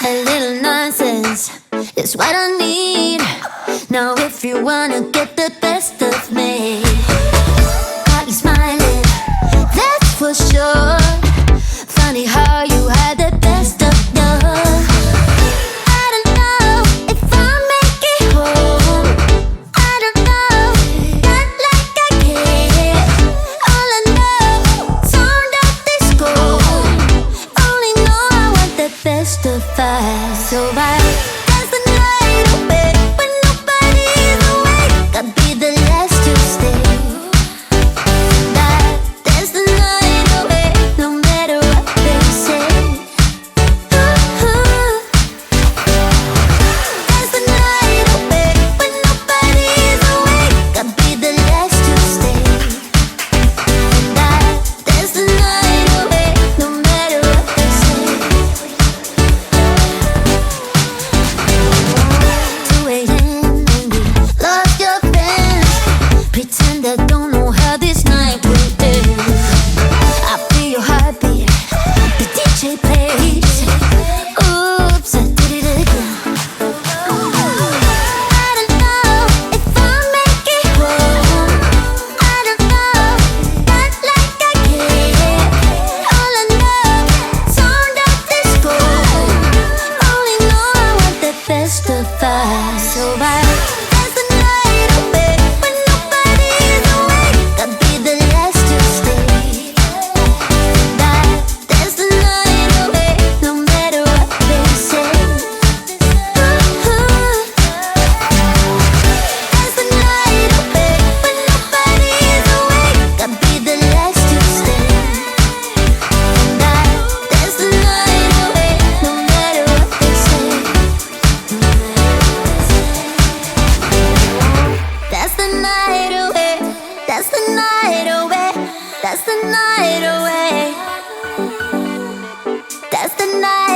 A little nonsense is what I need. Now if you wanna get the best of me, got you smiling, that's for sure. Funny how you had the best of love. I don't know if I'll make it home. I don't know, not like I care. All I know, sound of disco. Only know I want the best of us. So I dance the night away when nobody's awake. I'll be the last to stay. Dance the night away, no matter what they say. Dance the night away when nobody's awake. I'll be the last to stay. Dance the night away, no matter what they say. 2 a.m. and we lost your friends. Pretend I don't know how this night will end. I feel your heartbeat, the DJ plays. Oops, I did it again. I don't know if I'll make it home. I don't know, not like I care. All I know, sound of disco. Only know I want the best of us. So I dance the night away when nobody's awake. I'll be the last to stay. Dance the night away, no matter what they say. Dance the night away when nobody's awake. I'll be the last to stay. Dance the night away, no matter what they say. That's the night away. That's the night away. That's the night away. That's the night.